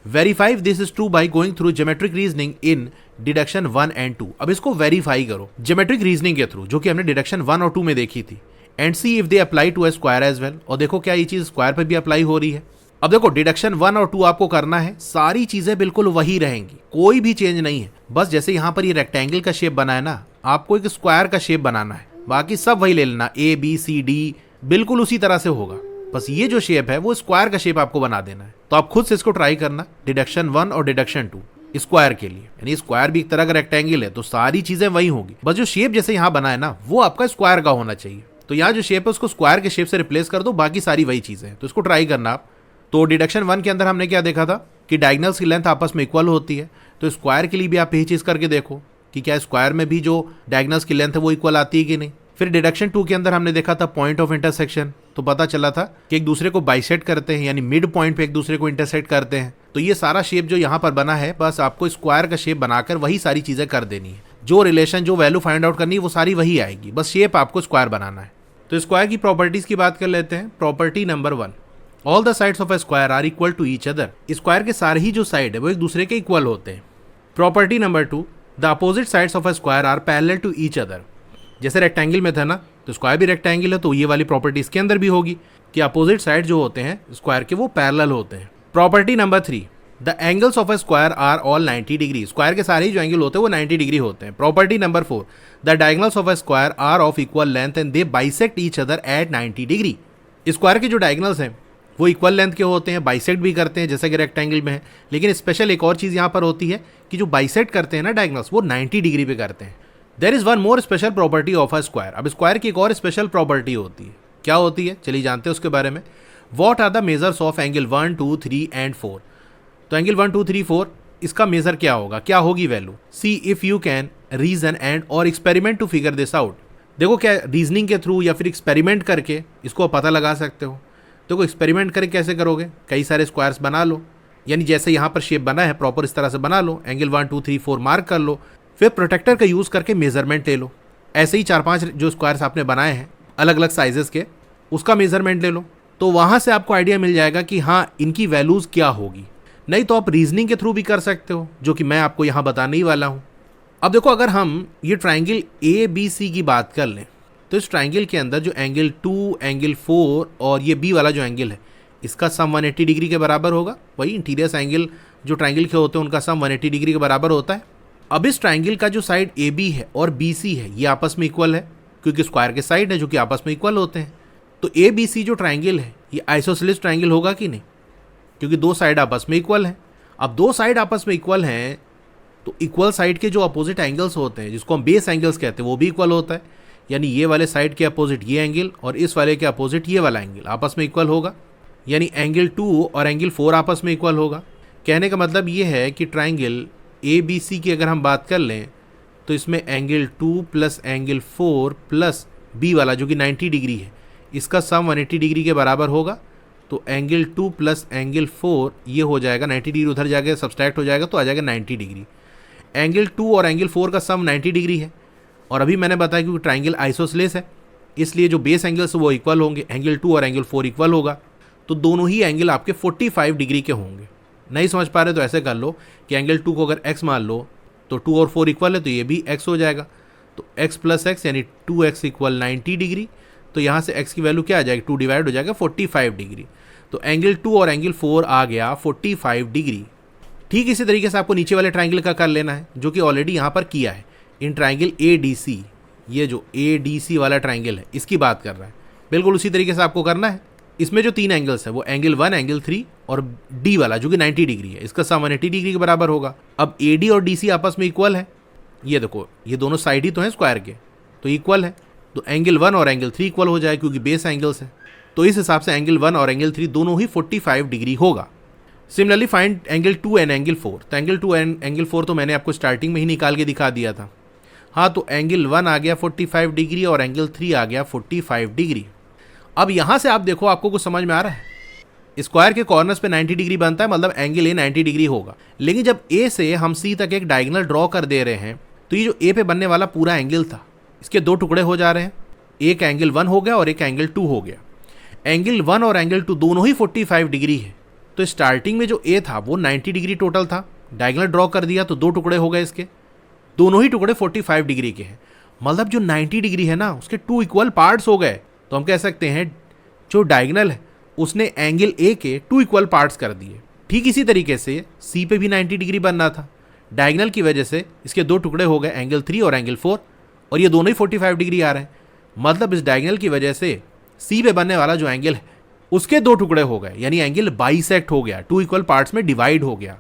Verify this is true by going through geometric reasoning in deduction 1 and 2। अब इसको वेरीफाई करो ज्योमेट्रिक रीजनिंग के थ्रू, जो कि हमने डिडक्शन 1 और 2 में देखी थी। And see if they apply to a square as well. और देखो क्या ये चीज स्क्वायर पर भी अप्लाई हो रही है। अब देखो डिडक्शन 1 और 2 आपको करना है, सारी चीजें बिल्कुल वही रहेंगी, कोई भी चेंज नहीं है। बस जैसे यहां पर ये रेक्टेंगल का शेप बना है ना, आपको एक स्क्वायर का शेप बनाना है। बाकी सब वही ले लेना, ABCD बिल्कुल उसी तरह से होगा। बस ये जो शेप है वो स्क्वायर का शेप आपको बना देना है। तो आप खुद से इसको ट्राई करना, डिडक्शन 1 और डिडक्शन 2 स्क्वायर के लिए। यानी स्क्वायर भी एक तरह का रेक्टेंगल है तो सारी चीजें वही होंगी, बस जो शेप जैसे यहाँ बना है ना वो आपका स्क्वायर का होना चाहिए। तो यहाँ जो शेप है उसको स्क्वायर के शेप से रिप्लेस कर दो, बाकी सारी वही चीजें हैं। तो इसको ट्राई करना आप। तो डिडक्शन 1 के अंदर हमने क्या देखा था कि डायगोनल्स की लेंथ आपस में इक्वल होती है। तो स्क्वायर के लिए भी आप यही चीज करके देखो कि क्या स्क्वायर में भी जो डायगोनल्स की लेंथ है वो इक्वल आती है कि नहीं। फिर डिडक्शन 2 के अंदर हमने देखा था पॉइंट ऑफ इंटरसेक्शन। तो पता चला था कि एक दूसरे को बाइसेक्ट करते हैं, यानी मिड पॉइंट पे एक दूसरे को इंटरसेक्ट करते हैं। तो ये सारा शेप जो यहाँ पर बना है, बस आपको स्क्वायर का शेप बनाकर वही सारी चीजें कर देनी है। जो रिलेशन, जो वैल्यू फाइंड आउट करनी है वो सारी वही आएगी, बस शेप आपको स्क्वायर बनाना है। तो स्क्वायर की प्रॉपर्टीज की बात कर लेते हैं। Property number 1, all the sides of a square are equal to each other. Square के सारे ही जो साइड है वो एक दूसरे के इक्वल होते हैं। Property number 2, the opposite sides of a square are parallel to each other. जैसे रेक्टेंगल में था ना, तो स्क्वायर भी रेक्टेंगल है तो ये वाली प्रॉपर्टी इसके अंदर भी होगी कि अपोजिट साइड जो होते हैं स्क्वायर के वो पैरेलल होते हैं। Property number 3, the angles of a square are all 90 degree. Square के सारे ही जो एंगल होते हैं वो 90 डिग्री होते हैं। Property number 4, the diagonals of a square are of equal length and they bisect each other at 90 degree. Square के जो डायगोनल्स हैं वो इक्वल लेंथ के होते हैं, बाइसेक्ट भी करते हैं जैसे कि रेक्टेंगल में है। लेकिन स्पेशल एक और चीज़ यहाँ पर होती है कि जो बाइसेक्ट करते हैं ना डायगोनल्स, वो 90 डिग्री पे करते हैं। There is one more special property of a square. अब स्क्वायर की एक और स्पेशल प्रॉपर्टी होती है, क्या होती है चलिए जानते हैं उसके बारे में। What are the measures of angle 1, 2, 3 and 4। तो एंगल 1, 2, 3, 4 इसका मेजर क्या होगा, क्या होगी value. See if you can reason and और experiment to figure this out. देखो क्या रीजनिंग के थ्रू या फिर एक्सपेरिमेंट करके इसको पता लगा सकते हो। देखो एक्सपेरिमेंट करके कैसे करोगे, कई सारे स्क्वायर्स बना लो, यानी जैसे यहाँ पर शेप बना है प्रॉपर इस तरह से बना लो, एंगल 1, 2, 3, 4 मार्क कर लो, फिर प्रोटेक्टर का यूज़ करके मेजरमेंट ले लो। ऐसे ही 4-5 जो स्क्वायर्स आपने बनाए हैं अलग अलग साइजेस के, उसका मेजरमेंट ले लो। तो वहाँ से आपको आइडिया मिल जाएगा कि हाँ इनकी वैल्यूज़ क्या होगी। नहीं तो आप रीजनिंग के थ्रू भी कर सकते हो, जो कि मैं आपको यहाँ बताने ही वाला हूँ। अब देखो अगर हम ये ट्राइंगल ABC की बात कर लें तो इस ट्राइंगल के अंदर जो एंगल 2, एंगल 4 और ये B वाला जो एंगल है इसका सम 180 डिग्री के बराबर होगा। वही इंटीरियर्स एंगल जो ट्राइंगल के होते हैं उनका सम 180 डिग्री के बराबर होता है। अब इस ट्राइंगल का जो साइड AB है और BC है ये आपस में इक्वल है, क्योंकि स्क्वायर के साइड है जो कि आपस में इक्वल होते हैं। तो ABC जो ट्राइंगल है ये आइसोसेलेस ट्राइंगल होगा कि नहीं, क्योंकि दो साइड आपस में इक्वल हैं। अब दो साइड आपस में इक्वल हैं तो इक्वल साइड के जो अपोजिट एंगल्स होते हैं जिसको हम बेस एंगल्स कहते हैं वो भी इक्वल होता है। यानी ये वाले साइड के अपोजिट ये एंगल और इस वाले के अपोजिट ये वाला एंगल आपस में इक्वल होगा। यानी एंगल 2 और एंगल 4 आपस में इक्वल होगा। कहने का मतलब ये है कि ट्राइंगल ABC की अगर हम बात कर लें तो इसमें angle 2 plus angle 4 plus B वाला जो कि 90 डिग्री है इसका सम 180 डिग्री के बराबर होगा। तो एंगल 2 प्लस एंगल 4 ये हो जाएगा 90 डिग्री, उधर जाके सब्सट्रैक्ट हो जाएगा तो आ जाएगा 90 डिग्री। एंगल 2 और एंगल 4 का सम 90 डिग्री है, और अभी मैंने बताया क्योंकि ट्राइंगल आइसोसेलेस है इसलिए जो बेस एंगल्स वो इक्वल होंगे, एंगल 2 और एंगल 4 इक्वल होगा, तो दोनों ही एंगल आपके 45 डिग्री के होंगे। नहीं समझ पा रहे तो ऐसे कर लो कि एंगल 2 को अगर x मान लो तो 2 और 4 इक्वल है तो ये भी x हो जाएगा, तो x प्लस एक्स यानी 2x इक्वल 90 डिग्री, तो यहाँ से x की वैल्यू क्या आ जाएगी, 2 डिवाइड हो जाएगा 45 डिग्री, तो एंगल 2 और एंगल 4 आ गया 45 डिग्री। ठीक इसी तरीके से आपको नीचे वाले ट्राइंगल का कर लेना है जो कि ऑलरेडी यहाँ पर किया है। इन ट्राइंगल ADC, ये जो ADC वाला ट्राइंगल है इसकी बात कर रहा है, बिल्कुल उसी तरीके से आपको करना है। इसमें जो 3 एंगल्स है वो एंगल 1, एंगल 3 और D वाला जो कि 90 डिग्री है, इसका सम 180 डिग्री के बराबर होगा। अब AD और DC आपस में इक्वल है, ये देखो ये दोनों साइड ही तो हैं स्क्वायर के, तो इक्वल है, तो एंगल 1 और एंगल 3 इक्वल हो जाए क्योंकि बेस एंगल्स है, तो इस हिसाब से एंगल 1 और एंगल 3 दोनों ही 45 डिग्री होगा। Similarly find angle 2 and angle 4, तो एंगल 2 एंड एंगल 4 तो मैंने आपको स्टार्टिंग में ही निकाल के दिखा दिया था। हाँ, तो एंगल 1 आ गया 45 डिग्री और एंगल 3 आ गया 45 डिग्री। अब यहाँ से आप देखो आपको कुछ समझ में आ रहा है, स्क्वायर के कॉर्नर्स पे 90 डिग्री बनता है, मतलब एंगल A 90 डिग्री होगा, लेकिन जब A से हम C तक एक डायगोनल ड्रॉ कर दे रहे हैं तो ये जो A पे बनने वाला पूरा एंगल था इसके 2 टुकड़े हो जा रहे हैं, एक एंगल 1 हो गया और एक एंगल 2 हो गया। एंगल 1 और एंगल 2 दोनों ही 45 डिग्री है, तो स्टार्टिंग में जो A था वो 90 डिग्री टोटल था, डायगोनल ड्रॉ कर दिया तो 2 टुकड़े हो गए, इसके दोनों ही टुकड़े 45 डिग्री के हैं, मतलब जो 90 डिग्री है ना उसके 2 इक्वल पार्ट्स हो गए। तो हम कह सकते हैं जो डायगोनल है उसने एंगल A के 2 इक्वल पार्ट्स कर दिए। ठीक इसी तरीके से C पे भी 90 डिग्री बनना था, डायगोनल की वजह से इसके 2 टुकड़े हो गए, एंगल 3 और एंगल 4, और ये दोनों ही 45 डिग्री आ रहे हैं, मतलब इस डायगोनल की वजह से C पे बनने वाला जो एंगल है उसके 2 टुकड़े हो गए, यानी एंगल बाइसेक्ट हो गया, 2 इक्वल पार्ट्स में डिवाइड हो गया।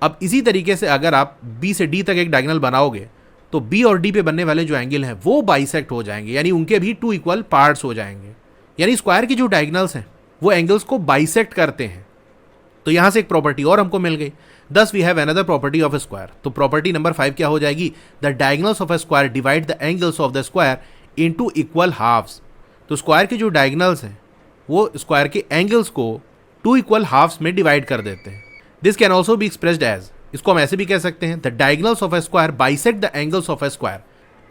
अब इसी तरीके से अगर आप B से D तक एक डायगोनल बनाओगे तो B और D पे बनने वाले जो एंगल हैं वो बाइसेक्ट हो जाएंगे, यानी उनके भी 2 इक्वल पार्ट्स हो जाएंगे, यानी स्क्वायर की जो डायगोनल्स हैं वो एंगल्स को बाइसेक्ट करते हैं। तो यहाँ से एक प्रॉपर्टी और हमको मिल गई, thus we have another property of a square. तो प्रॉपर्टी नंबर 5 क्या हो जाएगी, the diagonals of a square divide the angles of the square into equal halves. तो स्क्वायर के जो डायगोनल्स हैं वो स्क्वायर के एंगल्स को 2 इक्वल हाफ्स में डिवाइड कर देते हैं। This can also be expressed as, इसको हम ऐसे भी कह सकते हैं, the diagonals of a square bisect the angles of a square.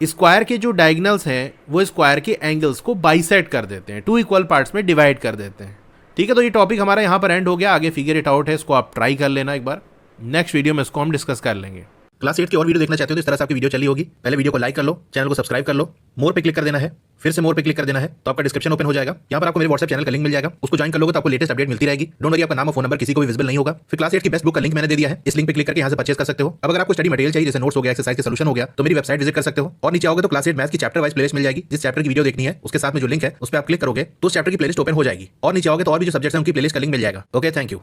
Square के जो डायगोनल्स हैं वो स्क्वायर के एंगल्स को बाइसेक्ट कर देते हैं, 2 इक्वल पार्ट्स में डिवाइड कर देते हैं। ठीक है, तो ये टॉपिक हमारा यहाँ पर एंड हो गया, आगे फिगर इट आउट है, इसको आप ट्राई कर लेना एक बार, नेक्स्ट वीडियो में इसको हम डिस्कस कर लेंगे। क्लास 8 की और वीडियो देखना चाहते हो तो इस तरह से आपकी वीडियो चली होगी, पहले वीडियो को लाइक कर लो, चैनल को सब्सक्राइब कर लो, मोर पे क्लिक कर देना है, फिर से मोर पे क्लिक कर देना है, तो आपका डिस्क्रिप्शन ओपन हो जाएगा, यहाँ पर आपको मेरे व्हाट्सएप चैनल का लिंक मिल जाएगा, उसको ज्वाइन कर लोगे तो आपको लेटेस्ट अपडेट मिलती रहेगी। डोंट वरी, आपका नाम और फोन नंबर किसी को भी विजिबल नहीं होगा। फिर क्लास 8 की बेस्ट बुक का लिंक मैंने दे दिया है, इस लिंक पे क्लिक करके यहाँ से परचेस कर सकते हो। अब अगर आपको स्टडी मटेरियल चाहिए जैसे नोट्स हो गया, एक्सरसाइज के सॉल्यूशन हो गया, तो मेरी वेबसाइट विजिट कर सकते हो, और नीचे आओगे तो क्लास 8 मैथ्स की चैप्टर वाइज प्लेलिस्ट मिल जाएगी, जिस चैप्टर की वीडियो देखनी है उसके साथ में जो लिंक है उस पर आप क्लिक करोगे तो उस चैप्टर की प्लेलिस्ट ओपन हो जाएगी, और नीचे आओगे तो और भी जो सब्जेक्ट्स हैं उनकी प्लेलिस्ट का लिंक मिल जाएगा। Okay, thank you.